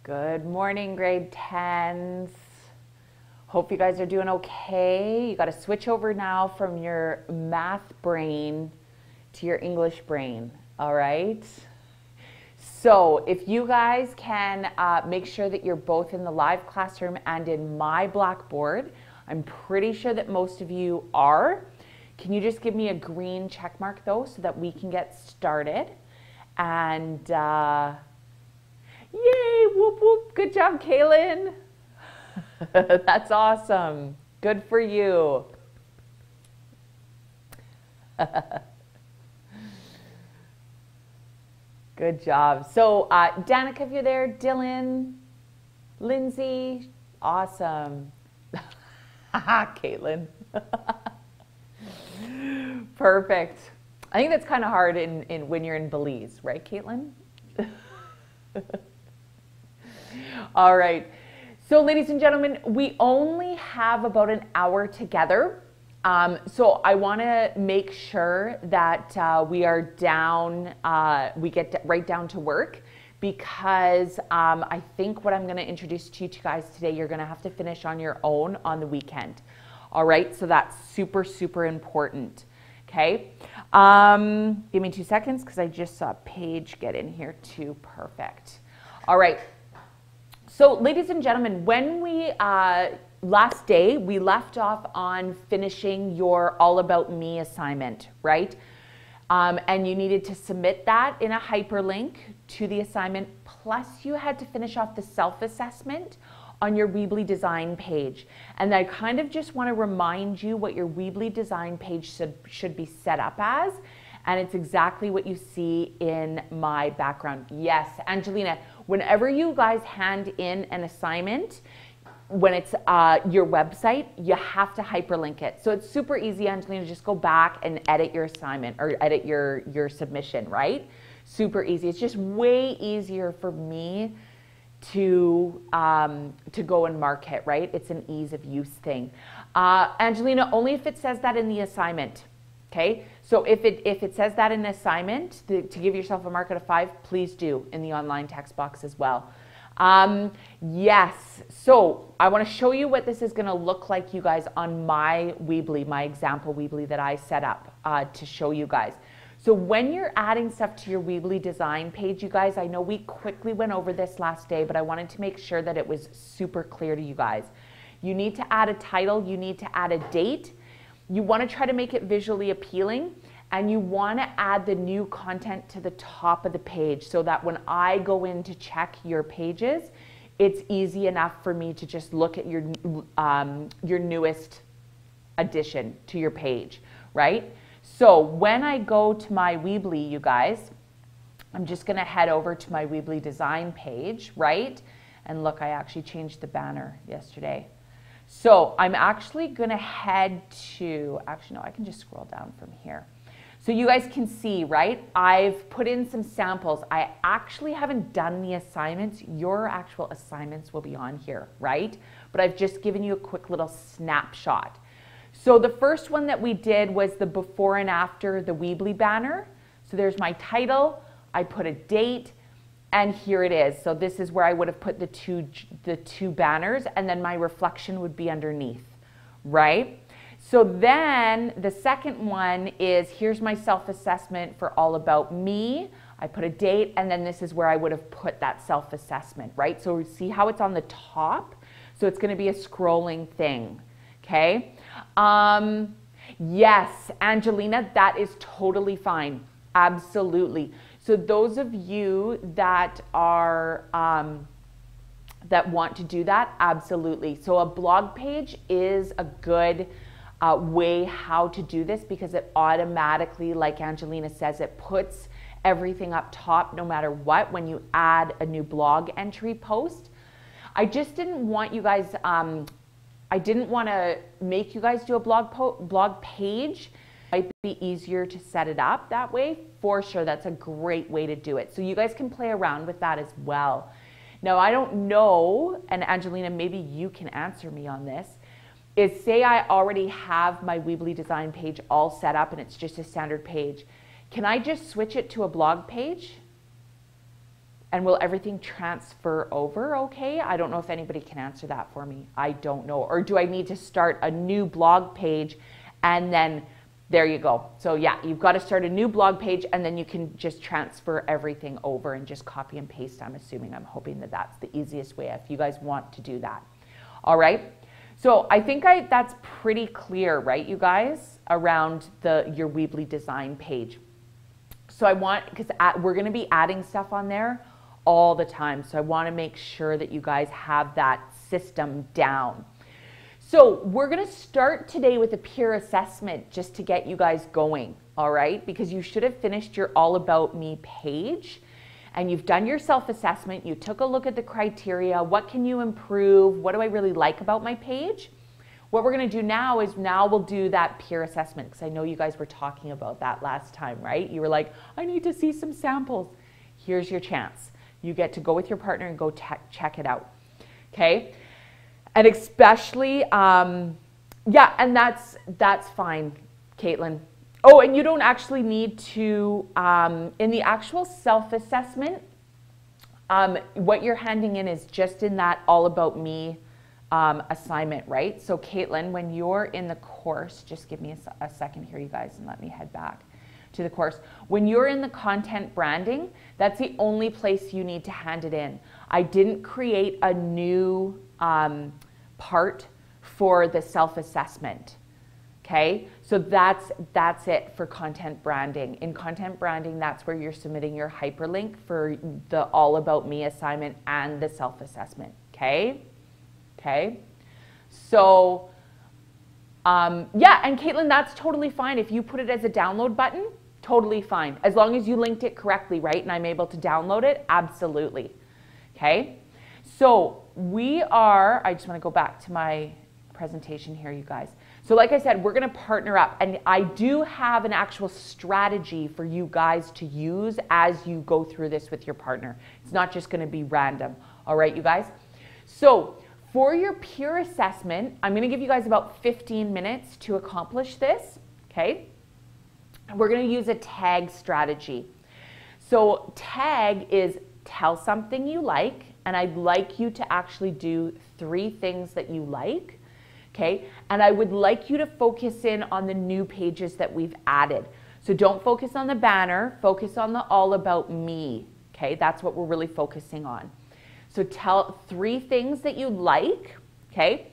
Good morning, grade 10s. Hope you guys are doing okay. You got to switch over now from your math brain to your English brain, all right? So if you guys can make sure that you're both in the live classroom and in my Blackboard, I'm pretty sure that most of you are. Can you just give me a green check mark though so that we can get started? And yay, whoop whoop, good job, Kaylin. That's awesome. Good for you. Good job. So Danica, if you're there, Dylan, Lindsay, awesome. Caitlin. Perfect. I think that's kind of hard in when you're in Belize, right, Caitlin? All right. So ladies and gentlemen, we only have about an hour together. So I want to make sure that we are down, we get right down to work, because I think what I'm going to introduce to you guys today, you're going to have to finish on your own on the weekend. All right, so that's super, super important. Okay, give me 2 seconds because I just saw Paige get in here too. Perfect. All right. So ladies and gentlemen, when we, last day, we left off on finishing your All About Me assignment, right? And you needed to submit that in a hyperlink to the assignment, plus you had to finish off the self-assessment on your Weebly design page. And I kind of just want to remind you what your Weebly design page should be set up as. And it's exactly what you see in my background. Yes, Angelina, whenever you guys hand in an assignment, when it's your website, you have to hyperlink it. So it's super easy, Angelina, just go back and edit your assignment or edit your submission, right? Super easy. It's just way easier for me to go and mark it, right? It's an ease of use thing. Angelina, only if it says that in the assignment. Okay, so if it says that in the assignment, to give yourself a mark out of 5, please do in the online text box as well. Yes, so I want to show you what this is going to look like, you guys, on my Weebly, my example Weebly that I set up to show you guys. So when you're adding stuff to your Weebly design page, you guys, I know we quickly went over this last day, but I wanted to make sure that it was super clear to you guys. You need to add a title, you need to add a date. You want to try to make it visually appealing, and you want to add the new content to the top of the page so that when I go in to check your pages, it's easy enough for me to just look at your newest addition to your page, right? So when I go to my Weebly, you guys, I'm just going to head over to my Weebly design page, right? And look, I actually changed the banner yesterday. So I'm actually going to head to, actually no, I can just scroll down from here. So you guys can see, right? I've put in some samples. I actually haven't done the assignments. Your actual assignments will be on here, right? But I've just given you a quick little snapshot. So the first one that we did was the before and after the Weebly banner. So there's my title. I put a date. And here it is. So this is where I would have put the two banners, and then my reflection would be underneath, right? So then the second one is, here's my self-assessment for All About Me. I put a date, and then this is where I would have put that self-assessment, right? So see how it's on the top? So it's gonna be a scrolling thing, okay? Yes, Angelina, that is totally fine, absolutely. So those of you that are, that want to do that, absolutely. So a blog page is a good way how to do this, because it automatically, like Angelina says, it puts everything up top no matter what when you add a new blog entry post. I just didn't want you guys, I didn't want to make you guys do a blog page. Might be easier to set it up that way. For sure, that's a great way to do it. So you guys can play around with that as well. Now, I don't know, and Angelina, maybe you can answer me on this, is say I already have my Weebly design page all set up and it's just a standard page. Can I just switch it to a blog page And will everything transfer over okay? I don't know if anybody can answer that for me. I don't know. Or do I need to start a new blog page and then there you go. So yeah, you've got to start a new blog page and then you can just transfer everything over and just copy and paste. I'm hoping that that's the easiest way if you guys want to do that. All right. So I think that's pretty clear, right, you guys, around your Weebly design page. So because we're going to be adding stuff on there all the time. So I want to make sure that you guys have that system down. So we're going to start today with a peer assessment just to get you guys going, all right? Because you should have finished your All About Me page and you've done your self-assessment. You took a look at the criteria. What can you improve? What do I really like about my page? What we're going to do now is we'll do that peer assessment because I know you guys were talking about that last time, right? You were like, I need to see some samples. Here's your chance. You get to go with your partner and go check it out, okay? And especially, yeah, and that's fine, Caitlin. Oh, and you don't actually need to, in the actual self-assessment, what you're handing in is just in that All About Me assignment, right? So Caitlin, when you're in the course, just give me a second here, you guys, and let me head back to the course. When you're in the content branding, that's the only place you need to hand it in. I didn't create a new part for the self-assessment. Okay, so that's it for content branding. In content branding, that's where you're submitting your hyperlink for the All About Me assignment and the self-assessment. Okay, so yeah, and Caitlin, that's totally fine. If you put it as a download button, totally fine. As long as you linked it correctly, right? And I'm able to download it, absolutely. Okay, so I just want to go back to my presentation here, you guys. So like I said, we're going to partner up, and I do have an actual strategy for you guys to use as you go through this with your partner. It's not just going to be random. All right, you guys? So for your peer assessment, I'm going to give you guys about 15 minutes to accomplish this, okay? We're going to use a tag strategy. So tag is tell something you like, and I'd like you to actually do 3 things that you like. Okay, and I would like you to focus in on the new pages that we've added. So don't focus on the banner, focus on the All About Me. Okay, that's what we're really focusing on. So tell 3 things that you like. Okay,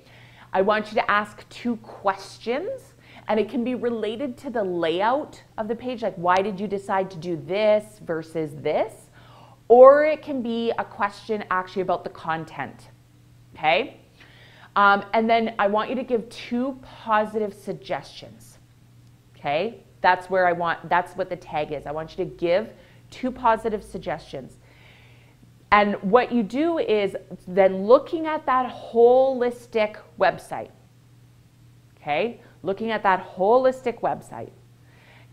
I want you to ask 2 questions, and it can be related to the layout of the page, like why did you decide to do this versus this? Or it can be a question actually about the content. Okay. And then I want you to give 2 positive suggestions. Okay, that's what the tag is. I want you to give 2 positive suggestions. And what you do is then looking at that holistic website. Okay, looking at that holistic website.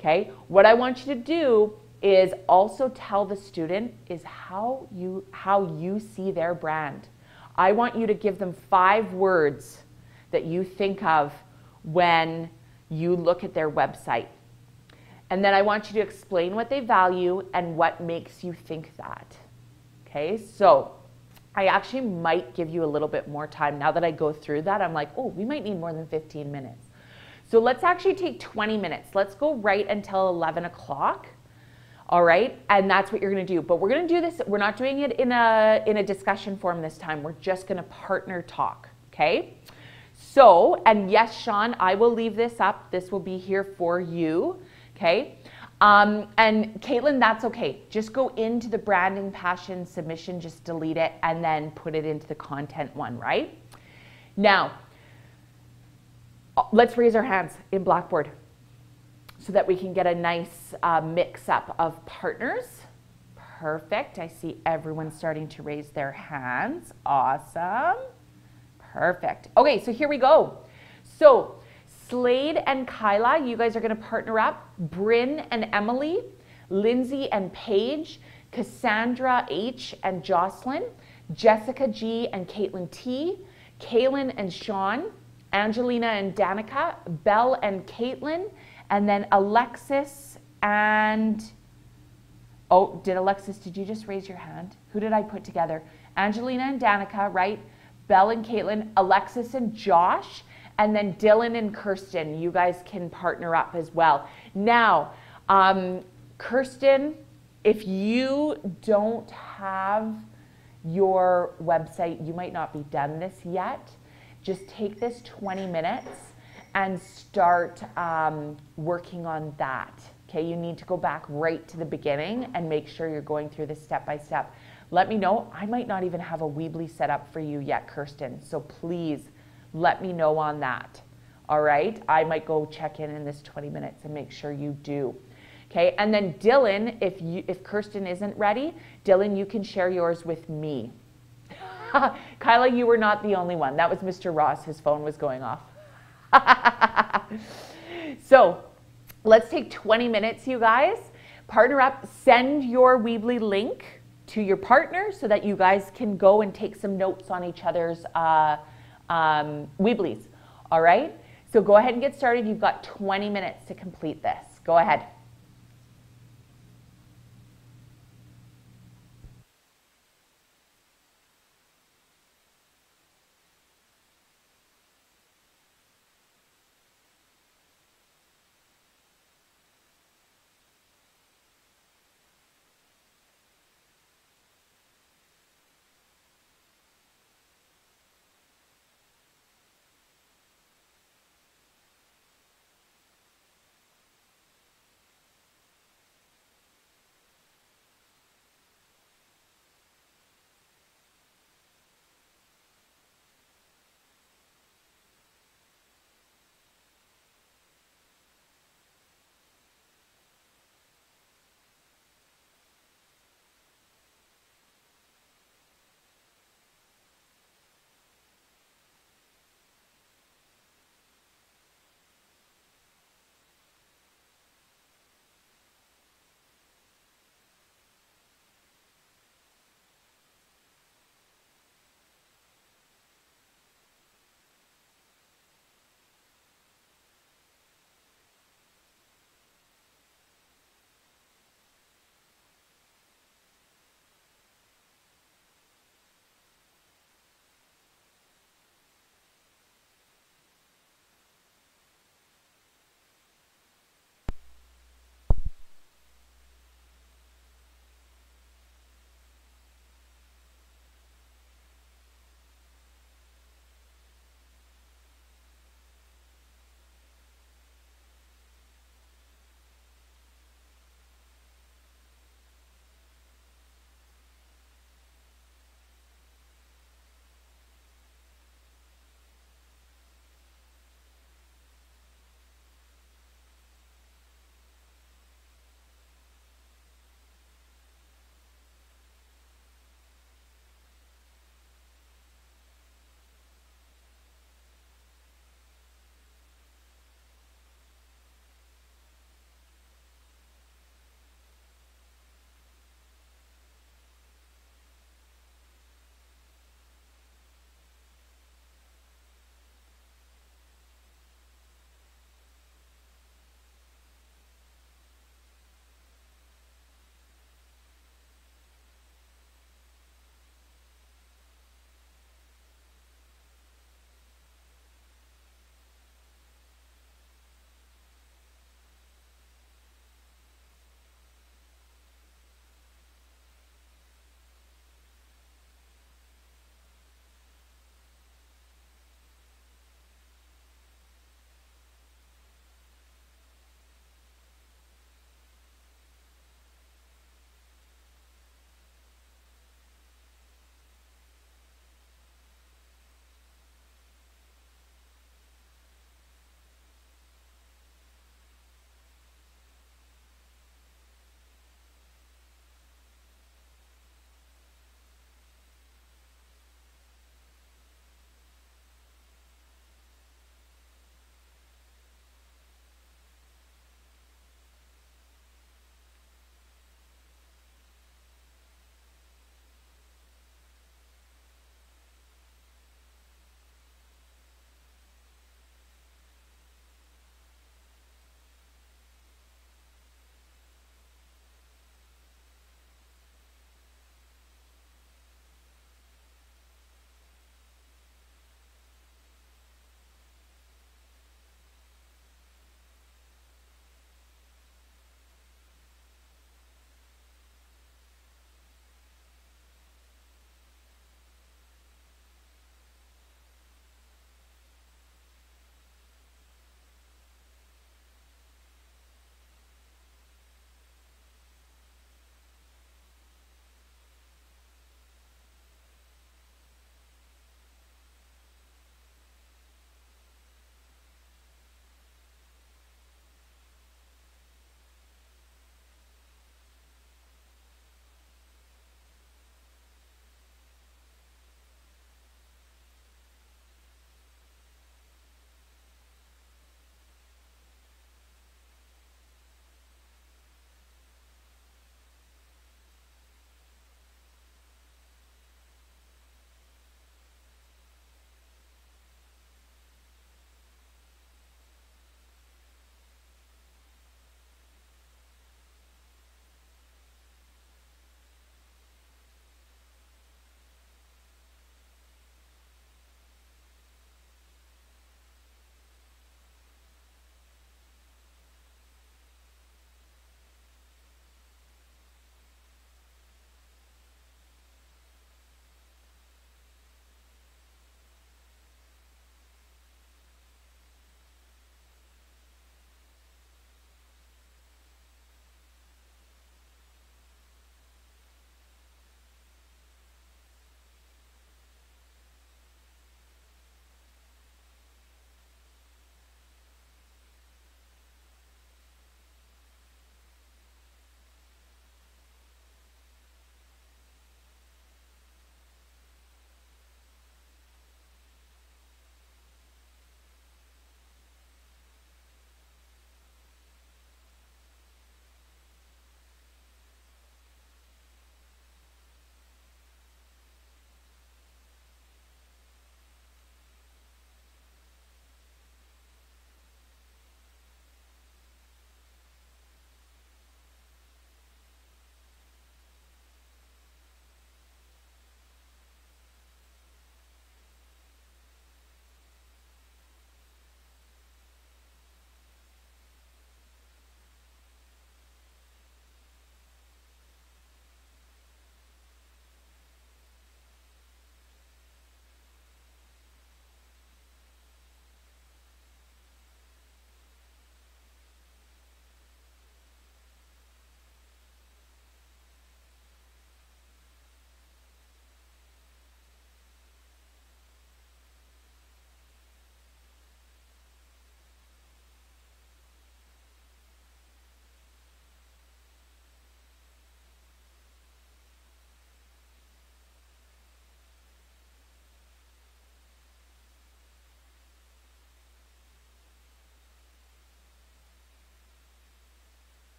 Okay, what I want you to do is also tell the student is how you see their brand. I want you to give them 5 words that you think of when you look at their website. And then I want you to explain what they value and what makes you think that. Okay, so I actually might give you a little bit more time. Now that I go through that, I'm like, oh, we might need more than 15 minutes. So let's actually take 20 minutes. Let's go right until 11 o'clock. All right, and that's what you're going to do. But we're going to do this, we're not doing it in a discussion form this time. We're just going to partner talk, okay? So, and yes, Sean, I will leave this up. This will be here for you, okay? And Caitlin, that's okay. Just go into the branding passion submission, just delete it, and then put it into the content one, right? Now, let's raise our hands in Blackboard, so that we can get a nice mix-up of partners. Perfect. I see everyone starting to raise their hands. Awesome. Perfect. Okay, so here we go. So Slade and Kyla, you guys are going to partner up. Bryn and Emily, Lindsay and Paige, Cassandra H and Jocelyn, Jessica G and Caitlin T, Kaylin and Sean, Angelina and Danica, Belle and Caitlin, and then Alexis and Oh, did you just raise your hand? Who did I put together? Angelina and Danica, right? Belle and Caitlin, Alexis and Josh, and then Dylan and Kirsten. You guys can partner up as well. Now, Kirsten, if you don't have your website, you might not be done this yet. Just take this 20 minutes and start working on that. Okay, you need to go back right to the beginning and make sure you're going through this step by step. Let me know. I might not even have a Weebly set up for you yet, Kirsten. So please let me know on that. All right, I might go check in this 20 minutes and make sure you do. Okay, and then Dylan, if Kirsten isn't ready, Dylan, you can share yours with me. Kyla, you were not the only one. That was Mr. Ross. His phone was going off. So let's take 20 minutes, you guys. Partner up. Send your Weebly link to your partner so that you guys can go and take some notes on each other's Weeblies. All right? So go ahead and get started. You've got 20 minutes to complete this. Go ahead.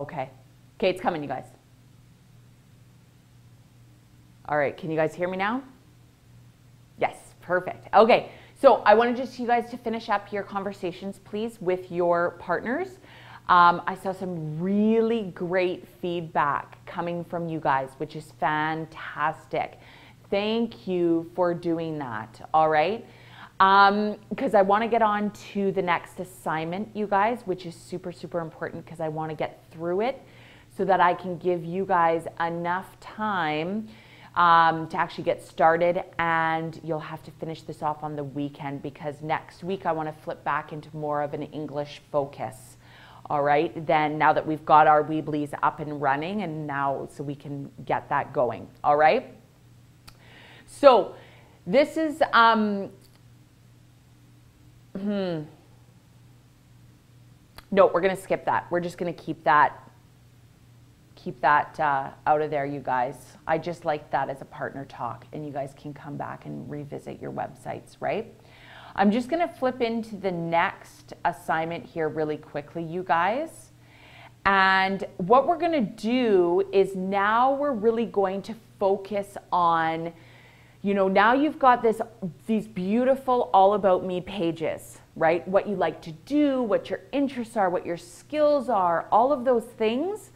Okay. Okay, it's coming, you guys. All right, can you guys hear me now? Yes, perfect. Okay, so I wanted just you guys to finish up your conversations, please, with your partners. I saw some really great feedback coming from you guys, which is fantastic. Thank you for doing that, all right? Because I want to get on to the next assignment, you guys, which is super, super important because I want to get through it so that I can give you guys enough time to actually get started, and you'll have to finish this off on the weekend because next week I want to flip back into more of an English focus. All right, then now that we've got our Weebly's up and running, and now so we can get that going. All right. So this is no, we're going to skip that. We're just going to keep that out of there, you guys. I just like that as a partner talk, and you guys can come back and revisit your websites, right? I'm just going to flip into the next assignment here really quickly, you guys. And what we're going to do is now we're really going to focus on, you know, now you've got these beautiful all about me pages, right? What you like to do, what your interests are, what your skills are, all of those things.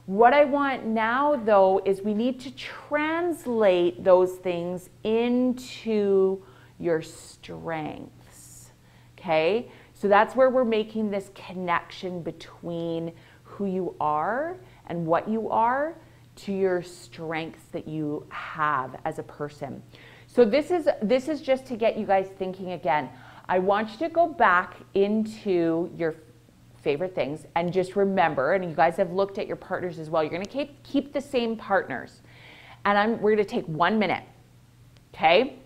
What I want now, though, is we need to translate those things into your strengths, okay? So that's where we're making this connection between who you are and what you are to your strengths that you have as a person. So this is just to get you guys thinking again. I want you to go back into your favorite things and just remember, and you guys have looked at your partners as well, you're going to keep the same partners. And we're going to take 1 minute, okay?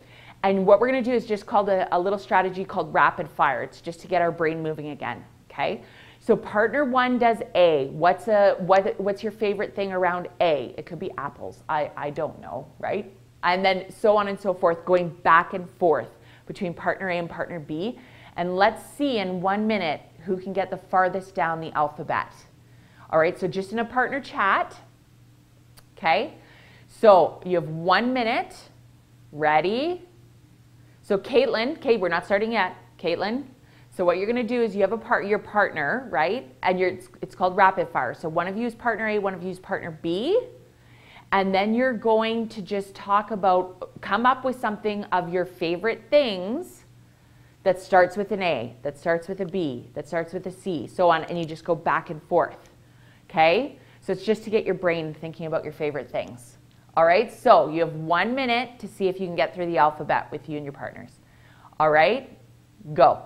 And what we're going to do is just called a little strategy called rapid fire. It's just to get our brain moving again, okay? So partner one does A. What's your favorite thing around A? It could be apples. I don't know, right? And then so on and so forth, going back and forth between partner A and partner B. And let's see in 1 minute who can get the farthest down the alphabet. All right, so just in a partner chat, okay? So you have 1 minute. Ready? So Caitlin, okay, we're not starting yet. Caitlin, so what you're going to do is you have your partner, right? And it's called rapid fire. So one of you is partner A, one of you is partner B. And then you're going to just come up with something of your favorite things that starts with an A, that starts with a B, that starts with a C, so on, and you just go back and forth, okay? So it's just to get your brain thinking about your favorite things. All right, so you have 1 minute to see if you can get through the alphabet with you and your partners. All right, go.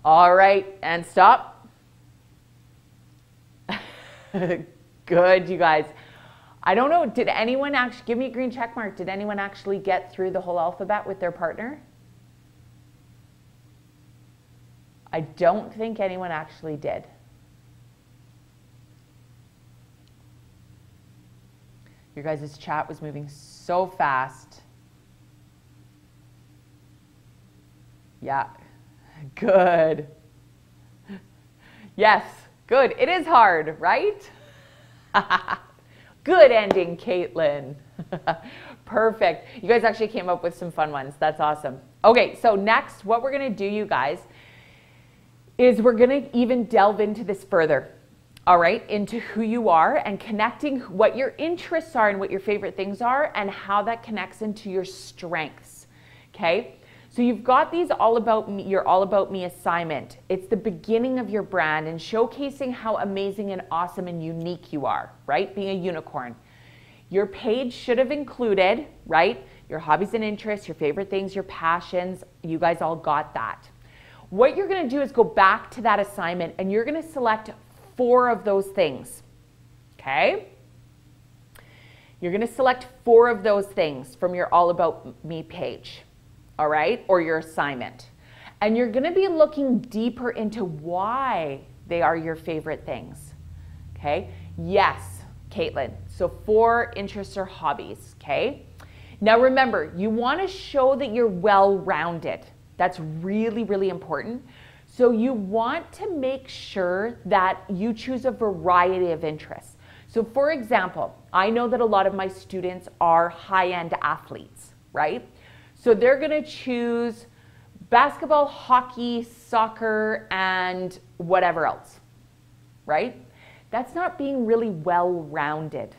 All right, and stop. Good, you guys. I don't know, did anyone actually, give me a green check mark, did anyone actually get through the whole alphabet with their partner? I don't think anyone actually did. Your guys' chat was moving so fast. Yeah. Good. Yes, good. It is hard, right? Good ending, Caitlin. Perfect. You guys actually came up with some fun ones. That's awesome. Okay, so next, what we're going to do, you guys, is we're going to even delve into this further. All right, into who you are and connecting what your interests are and what your favorite things are and how that connects into your strengths. Okay, so you've got these all about me, your all about me assignment. It's the beginning of your brand and showcasing how amazing and awesome and unique you are, right? Being a unicorn. Your page should have included, right? Your hobbies and interests, your favorite things, your passions. You guys all got that. What you're going to do is go back to that assignment and you're going to select 4 of those things, okay? You're going to select 4 of those things from your All About Me page, all right, or your assignment. And you're going to be looking deeper into why they are your favorite things, okay? Yes, Caitlin, so 4 interests or hobbies, okay? Now remember, you want to show that you're well-rounded. That's really, really important. So you want to make sure that you choose a variety of interests. So for example, I know that a lot of my students are high-end athletes, right? So they're going to choose basketball, hockey, soccer, and whatever else, right? That's not being really well-rounded.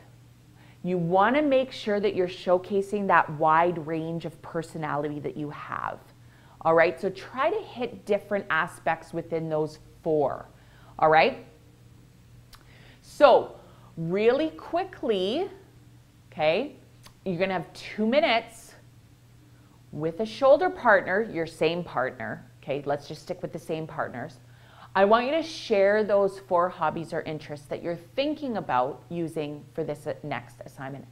You want to make sure that you're showcasing that wide range of personality that you have. All right, so try to hit different aspects within those 4. All right? So really quickly, okay, you're going to have 2 minutes with a shoulder partner, your same partner. Okay, let's just stick with the same partners. I want you to share those 4 hobbies or interests that you're thinking about using for this next assignment.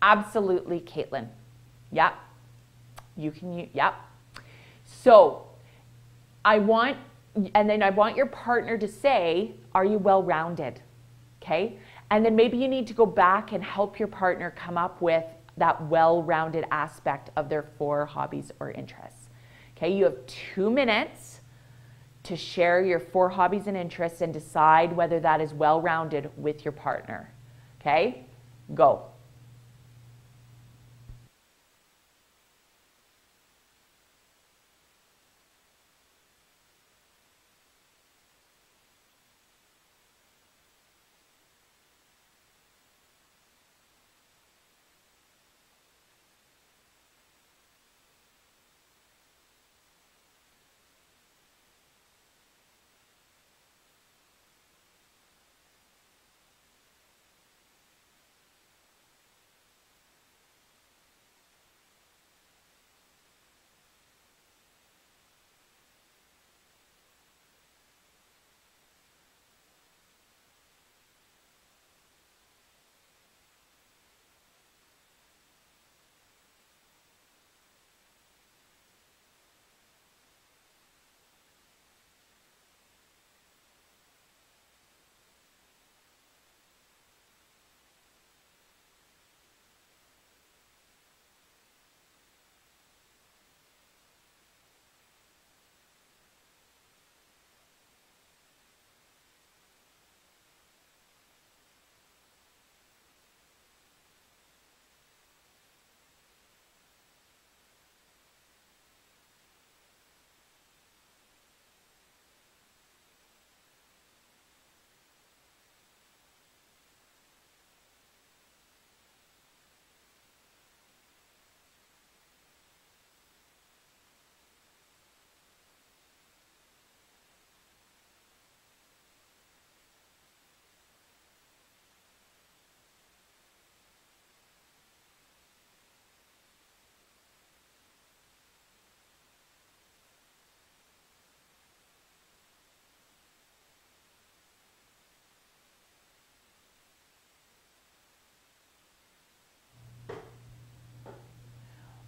Absolutely, Caitlin. Yep. You can, yep. So I want your partner to say, are you well-rounded? Okay. And then maybe you need to go back and help your partner come up with that well-rounded aspect of their 4 hobbies or interests. Okay. You have 2 minutes to share your 4 hobbies and interests and decide whether that is well-rounded with your partner. Okay. Go.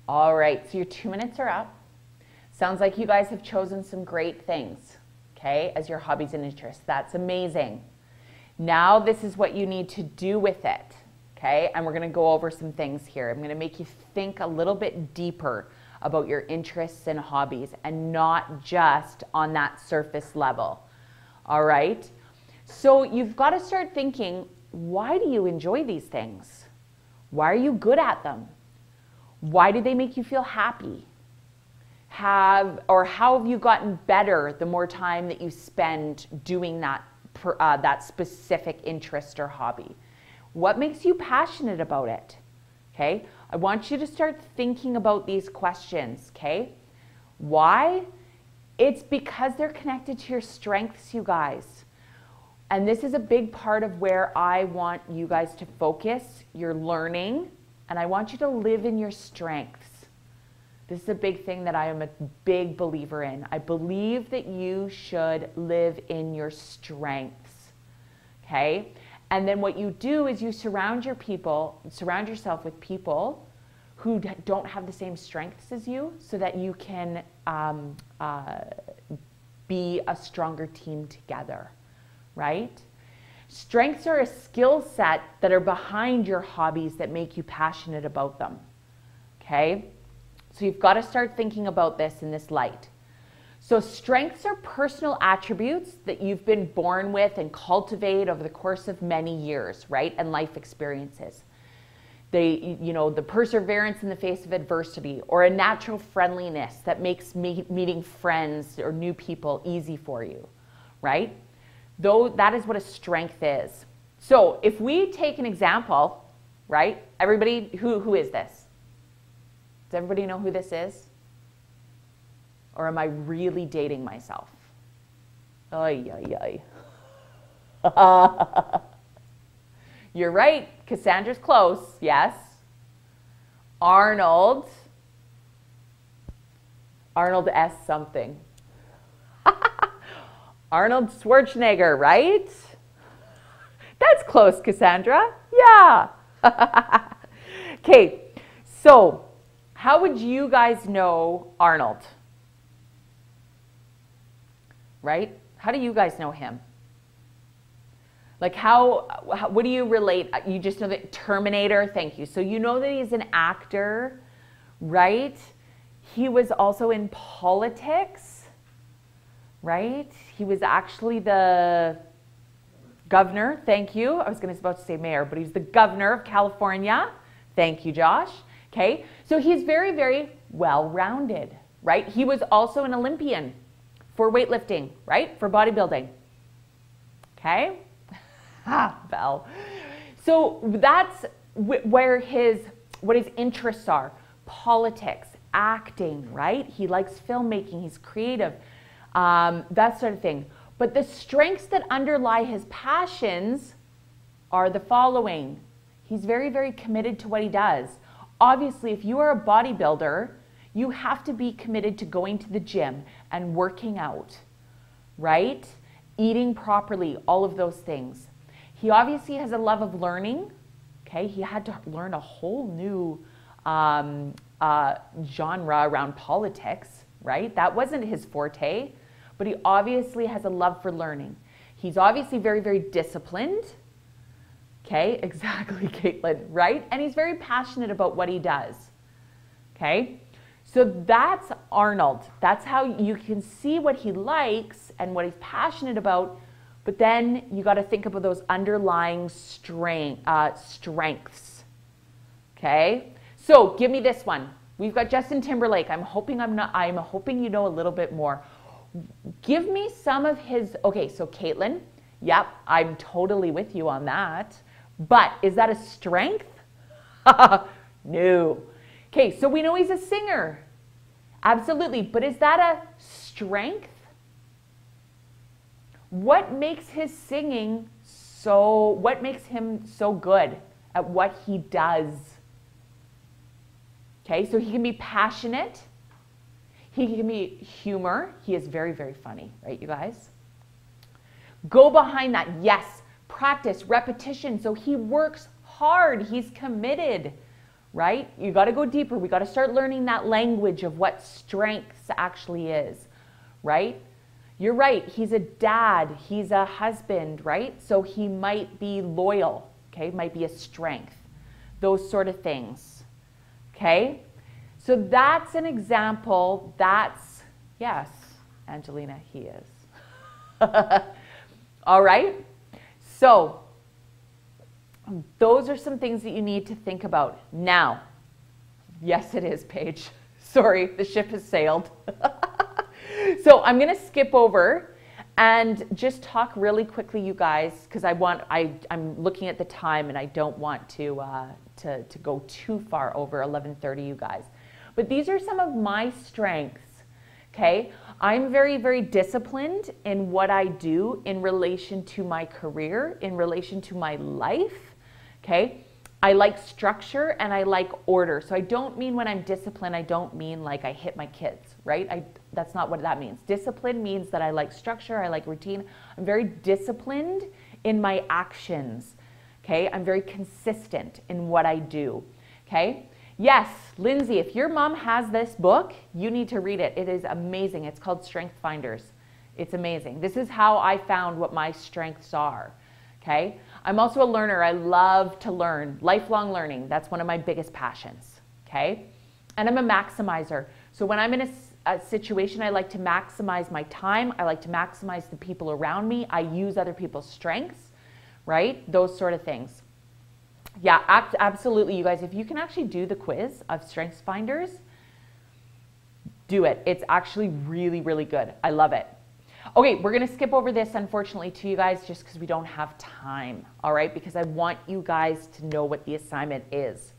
All right, so your 2 minutes are up. Sounds like you guys have chosen some great things, okay, as your hobbies and interests. That's amazing. Now this is what you need to do with it, okay? And we're going to go over some things here. I'm going to make you think a little bit deeper about your interests and hobbies and not just on that surface level, all right? So you've got to start thinking, why do you enjoy these things? Why are you good at them? Why do they make you feel happy? How have you gotten better the more time that you spend doing that specific interest or hobby? What makes you passionate about it? Okay, I want you to start thinking about these questions, okay? Why? It's because they're connected to your strengths, you guys. And this is a big part of where I want you guys to focus your learning, and I want you to live in your strengths. This is a big thing that I am a big believer in. I believe that you should live in your strengths, okay? And then what you do is you surround yourself with people who don't have the same strengths as you, so that you can be a stronger team together, right? Strengths are a skill set that are behind your hobbies that make you passionate about them, okay? So you've got to start thinking about this in this light. So strengths are personal attributes that you've been born with and cultivate over the course of many years, right? And life experiences. The perseverance in the face of adversity, or a natural friendliness that makes meeting friends or new people easy for you, right? Though that is what a strength is. So if we take an example, right? Everybody, who is this? Does everybody know who this is? Or am I really dating myself? Ay, ay, ay. You're right. Cassandra's close. Yes. Arnold S. something. Arnold Schwarzenegger, right? That's close, Cassandra. Yeah. Okay. So, how would you guys know Arnold? Right? How do you guys know him? Like what do you relate? You just know that Terminator, thank you. So you know that he's an actor, right? He was also in politics, right? He was actually the governor, thank you. I was about to say mayor, but he's the governor of California. Thank you, Josh. Okay, so he's very, very well-rounded, right? He was also an Olympian for weightlifting, right? For bodybuilding. Okay? Val. So that's where what his interests are. Politics, acting, right? He likes filmmaking, he's creative, that sort of thing. But the strengths that underlie his passions are the following. He's very, very committed to what he does. Obviously, if you are a bodybuilder, you have to be committed to going to the gym and working out, right? Eating properly, all of those things. He obviously has a love of learning, okay? He had to learn a whole new genre around politics, right? That wasn't his forte, but he obviously has a love for learning. He's obviously very, very disciplined. Okay, exactly, Caitlin, right? And he's very passionate about what he does, okay? So that's Arnold. That's how you can see what he likes and what he's passionate about, but then you got to think about those underlying strengths, okay? So give me this one. We've got Justin Timberlake. I'm hoping you know a little bit more. Give me some of his, okay, so Caitlin, yep, I'm totally with you on that. But is that a strength? No. Okay, so we know he's a singer. Absolutely. But is that a strength? What makes his singing what makes him so good at what he does? Okay, so he can be passionate. He can be humor. He is very, very funny, right, you guys? Go behind that. Yes. Practice, repetition. So he works hard. He's committed, right? You got to go deeper. We got to start learning that language of what strengths actually is, right? You're right. He's a dad. He's a husband, right? So he might be loyal, okay? Might be a strength. Those sort of things, okay? So that's an example. Yes, Angelina, he is. All right. So those are some things that you need to think about. Now, yes, it is, Paige. Sorry, the ship has sailed. So I'm going to skip over and just talk really quickly, you guys, because I'm looking at the time and I don't want to go too far over 11:30, you guys. But these are some of my strengths, okay? I'm very, very disciplined in what I do in relation to my career, in relation to my life, okay? I like structure and I like order. So I don't mean when I'm disciplined, I don't mean like I hit my kids, right? That's not what that means. Discipline means that I like structure, I like routine. I'm very disciplined in my actions, okay? I'm very consistent in what I do, okay? Yes, Lindsay, if your mom has this book, you need to read it. It is amazing. It's called Strength Finders. It's amazing. This is how I found what my strengths are, okay? I'm also a learner. I love to learn. Lifelong learning. That's one of my biggest passions, okay? And I'm a maximizer. So when I'm in a situation, I like to maximize my time. I like to maximize the people around me. I use other people's strengths, right? Those sort of things. Yeah, absolutely, you guys. If you can actually do the quiz of Strengths Finders, do it. It's actually really, really good. I love it. Okay, we're going to skip over this, unfortunately, to you guys just because we don't have time, all right? Because I want you guys to know what the assignment is.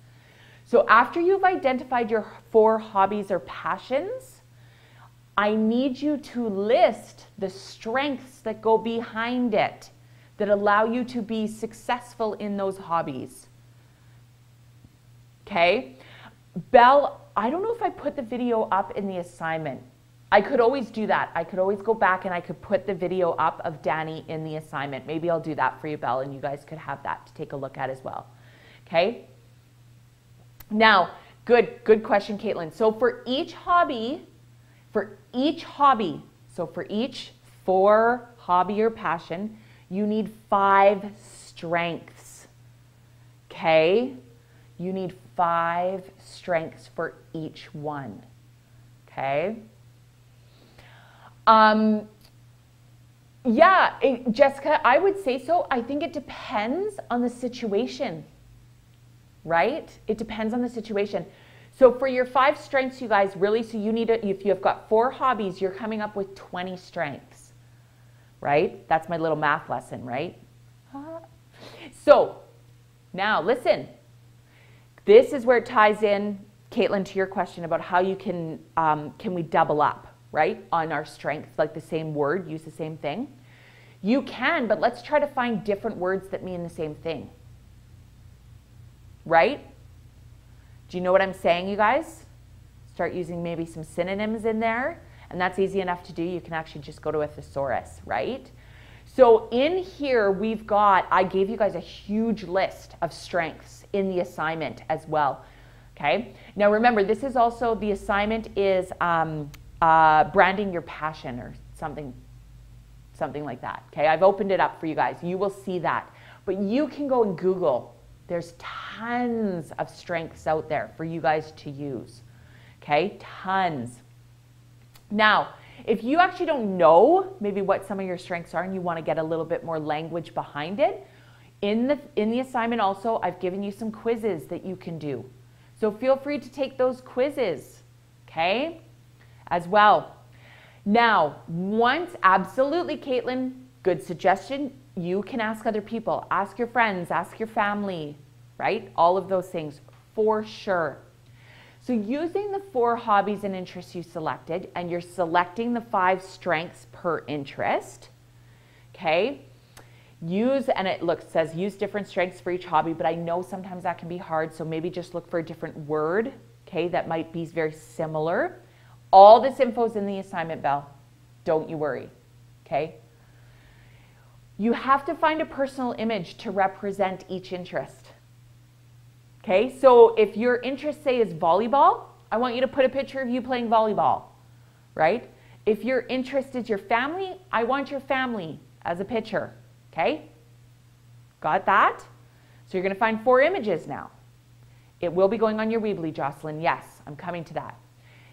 So after you've identified your 4 hobbies or passions, I need you to list the strengths that go behind it that allow you to be successful in those hobbies. Okay? Belle, I don't know if I put the video up in the assignment. I could always do that. I could always go back and I could put the video up of Danny in the assignment. Maybe I'll do that for you, Belle, and you guys could have that to take a look at as well. Okay? Now, good question, Caitlin. So for each hobby, so for each 4 hobby or passion, you need 5 strengths, okay? You need 5 strengths for each one, okay? Yeah, Jessica, I would say so. I think it depends on the situation, right? It depends on the situation. So for your 5 strengths, you guys, really, so you need if you've got 4 hobbies, you're coming up with 20 strengths. Right? That's my little math lesson, right? So now listen, this is where it ties in, Caitlin, to your question about how you can we double up, right? On our strengths, like the same word, use the same thing. You can, but let's try to find different words that mean the same thing. Right? Do you know what I'm saying, you guys? Start using maybe some synonyms in there. And that's easy enough to do. You can actually just go to a thesaurus, right? So in here, we've got, I gave you guys a huge list of strengths in the assignment as well, okay? Now remember, this is also, the assignment is branding your passion or something like that, okay? I've opened it up for you guys. You will see that. But you can go and Google. There's tons of strengths out there for you guys to use, okay? Tons. Now, if you actually don't know maybe what some of your strengths are and you want to get a little bit more language behind it, in the assignment also, I've given you some quizzes that you can do. So feel free to take those quizzes, okay, as well. Now, absolutely, Caitlin, good suggestion, you can ask other people. Ask your friends, ask your family, right? All of those things, for sure. So using the 4 hobbies and interests you selected, and you're selecting the 5 strengths per interest, okay? Says use different strengths for each hobby, but I know sometimes that can be hard, so maybe just look for a different word, okay, that might be very similar. All this info is in the assignment, Belle. Don't you worry, okay? You have to find a personal image to represent each interest. Okay, so if your interest, say, is volleyball, I want you to put a picture of you playing volleyball, right? If your interest is your family, I want your family as a picture, okay? Got that? So you're going to find 4 images now. It will be going on your Weebly, Jocelyn. Yes, I'm coming to that.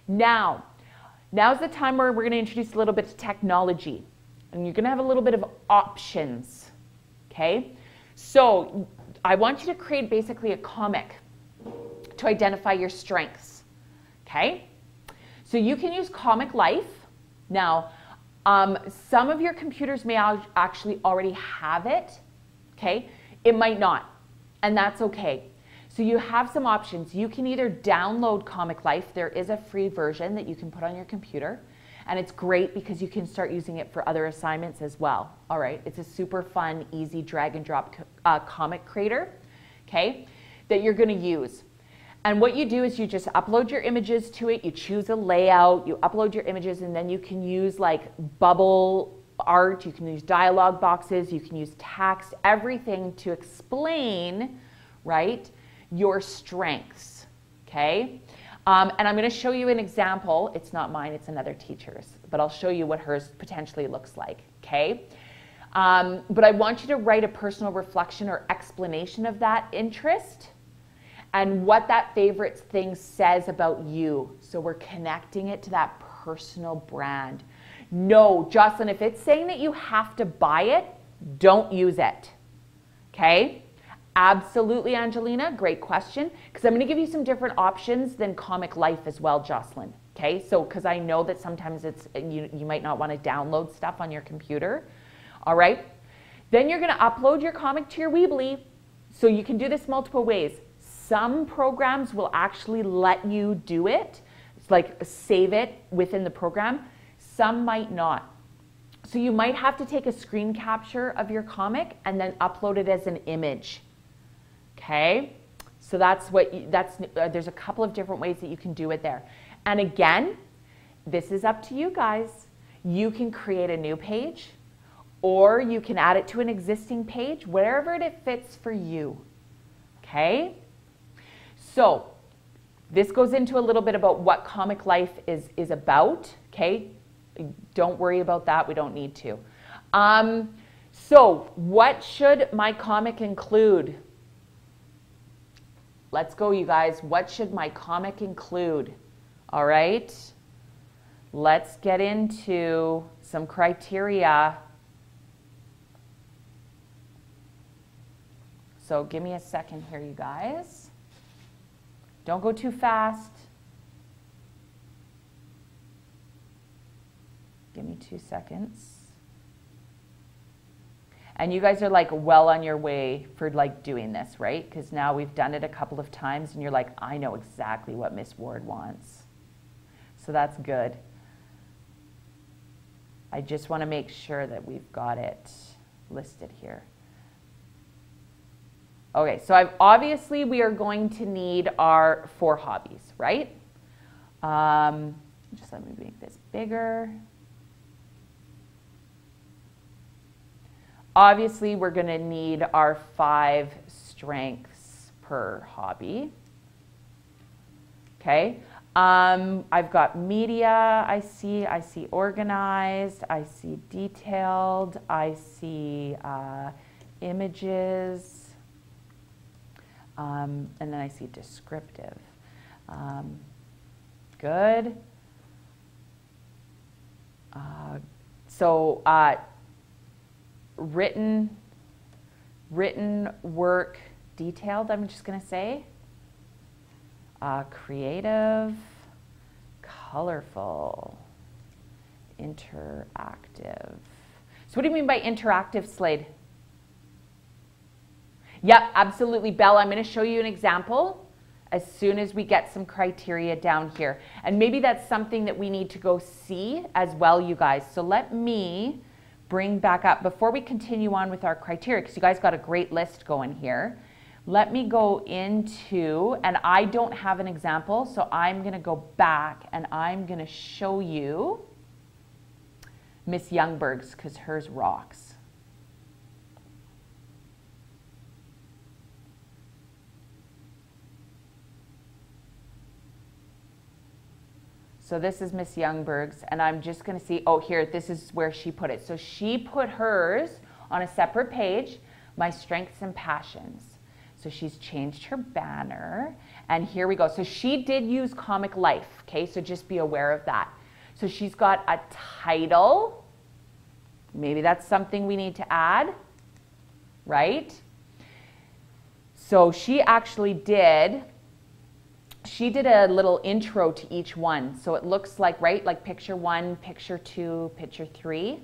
Now's the time where we're going to introduce a little bit of technology. And you're going to have a little bit of options, okay? So I want you to create basically a comic to identify your strengths, okay? So you can use Comic Life. Now, some of your computers may actually already have it, okay? It might not, and that's okay. So you have some options. You can either download Comic Life. There is a free version that you can put on your computer, and it's great because you can start using it for other assignments as well, all right? It's a super fun, easy drag and drop comic creator, okay, that you're gonna use. And what you do is you just upload your images to it, you choose a layout, you upload your images, and then you can use like bubble art, you can use dialogue boxes, you can use text, everything to explain, right, your strengths, okay? And I'm gonna show you an example. It's not mine, it's another teacher's, but I'll show you what hers potentially looks like, okay? But I want you to write a personal reflection or explanation of that interest and what that favorite thing says about you. So we're connecting it to that personal brand. No, Jocelyn, if it's saying that you have to buy it, don't use it, okay? Absolutely, Angelina, great question, because I'm gonna give you some different options than Comic Life as well, Jocelyn, okay? So, because I know that sometimes it's, you might not wanna download stuff on your computer, all right? Then you're gonna upload your comic to your Weebly. So you can do this multiple ways. Some programs will actually let you do it. It's like save it within the program. Some might not. So you might have to take a screen capture of your comic and then upload it as an image. Okay? So that's there's a couple of different ways that you can do it there. And again, this is up to you guys. You can create a new page or you can add it to an existing page, wherever it fits for you. Okay? So this goes into a little bit about what Comic Life is about, okay? Don't worry about that, we don't need to. So what should my comic include? Let's go, you guys. What should my comic include? All right, let's get into some criteria. So give me a second here, you guys. Don't go too fast. Give me 2 seconds. And you guys are like well on your way for like doing this, right? Because now we've done it a couple of times and you're like, I know exactly what Miss Ward wants. So that's good. I just want to make sure that we've got it listed here. Okay, so obviously we are going to need our 4 hobbies, right? Just let me make this bigger. Obviously we're going to need our 5 strengths per hobby. Okay, I've got media, I see organized, I see detailed, I see images. And then I see descriptive. Good. Written work, detailed, I'm just going to say. Creative, colorful, interactive. So what do you mean by interactive, Slade? Yep, absolutely, Belle. I'm going to show you an example as soon as we get some criteria down here. And maybe that's something that we need to go see as well, you guys. So let me bring back up, before we continue on with our criteria, because you guys got a great list going here, let me go into, and I don't have an example, so I'm going to go back and I'm going to show you Miss Youngberg's, because hers rocks. So this is Miss Youngberg's, and I'm just going to see, oh, here, this is where she put it. So she put hers on a separate page, my strengths and passions. So she's changed her banner, and here we go. So she did use Comic Life, okay? So just be aware of that. So she's got a title. Maybe that's something we need to add, right? So she actually did a little intro to each one. So it looks like, right, like picture 1, picture 2, picture 3.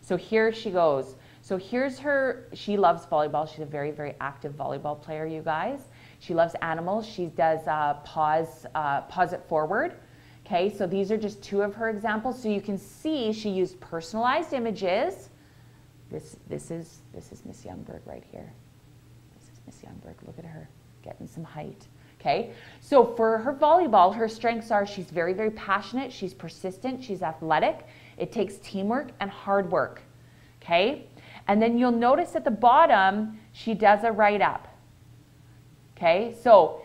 So here she goes. So here's her, she loves volleyball. She's a very, very active volleyball player, you guys. She loves animals. She does pause it forward. Okay, so these are just 2 of her examples. So you can see she used personalized images. This is Miss Youngberg right here. This is Miss Youngberg. Look at her getting some height. Okay, so for her volleyball, her strengths are she's very, very passionate, she's persistent, she's athletic, it takes teamwork and hard work. Okay, and then you'll notice at the bottom, she does a write-up. Okay, so,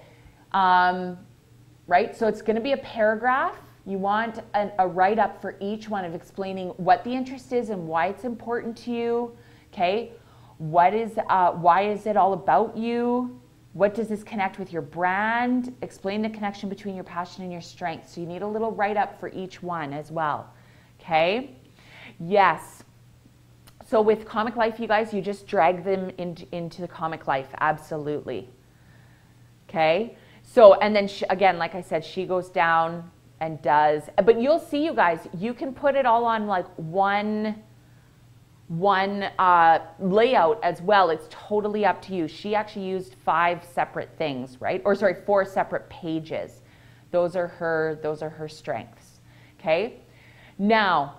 right, so it's going to be a paragraph. You want a write-up for each one of explaining what the interest is and why it's important to you. Okay, why is it all about you? What does this connect with your brand? Explain the connection between your passion and your strength. So you need a little write-up for each one as well. Okay? Yes. So with Comic Life, you guys, you just drag them into the Comic Life. Absolutely. Okay? So, and then again, like I said, she goes down and does, but you'll see, you guys, you can put it all on like one layout as well. It's totally up to you. She actually used 5 separate things, right? Or sorry, 4 separate pages. Those are her strengths. Okay. Now,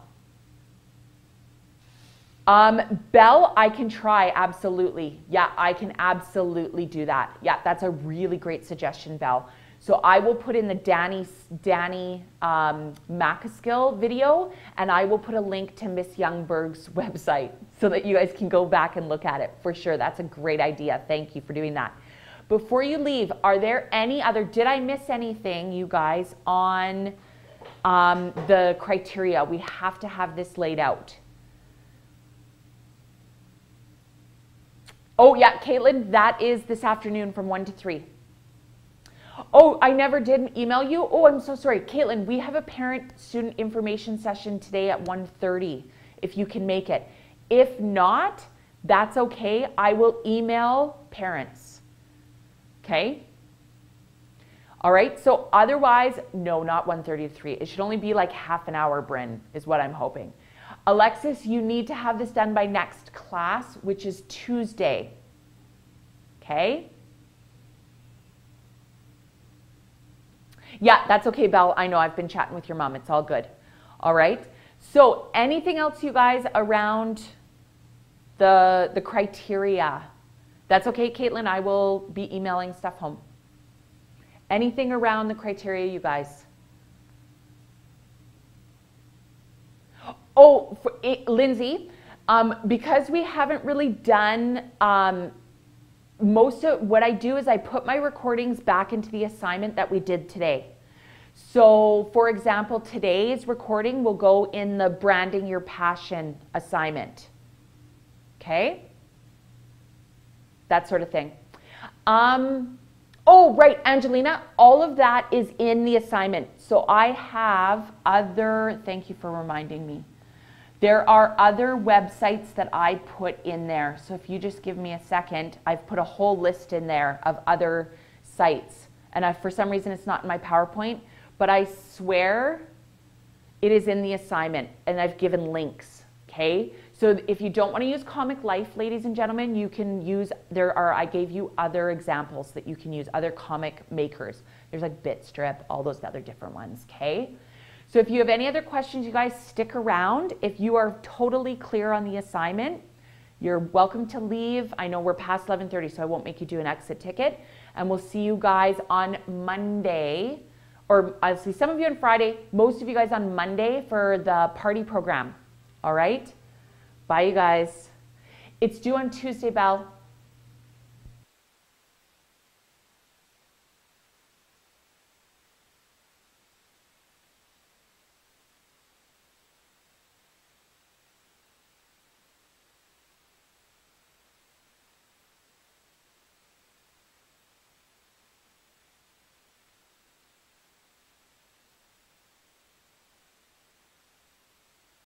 Belle, I can try. Absolutely. Yeah, I can absolutely do that. Yeah, that's a really great suggestion, Belle. So I will put in the Danny Macaskill video, and I will put a link to Miss Youngberg's website so that you guys can go back and look at it for sure. That's a great idea. Thank you for doing that. Before you leave, are there any other, did I miss anything, you guys, on the criteria? We have to have this laid out. Oh yeah, Caitlin, that is this afternoon from 1 to 3. Oh, I never did email you. Oh, I'm so sorry. Caitlin, we have a parent-student information session today at 1:30, if you can make it. If not, that's okay. I will email parents. Okay? All right, so otherwise, no, not 1:30 to 3. It should only be like half an hour, Bryn, is what I'm hoping. Alexis, you need to have this done by next class, which is Tuesday. Okay? Yeah, that's okay, Belle. I know I've been chatting with your mom. It's all good. All right. So anything else, you guys, around the criteria? That's okay, Caitlin. I will be emailing stuff home. Anything around the criteria, you guys? Oh, Lindsay, because we haven't really done most of what I do is I put my recordings back into the assignment that we did today. So for example, today's recording will go in the Branding Your Passion assignment. Okay? That sort of thing. Oh, right, Angelina, all of that is in the assignment. So I have other, thank you for reminding me. There are other websites that I put in there. So if you just give me a second, I've put a whole list in there of other sites. And for some reason, it's not in my PowerPoint, but I swear it is in the assignment and I've given links, okay? So if you don't want to use Comic Life, ladies and gentlemen, you can use, I gave you other examples that you can use, other comic makers. There's like Bitstrip, all those other different ones, okay? So if you have any other questions, you guys stick around. If you are totally clear on the assignment, you're welcome to leave. I know we're past 11:30, so I won't make you do an exit ticket. And we'll see you guys on Monday, or I'll see some of you on Friday, most of you guys on Monday for the party program. All right? Bye, you guys. It's due on Tuesday, Belle.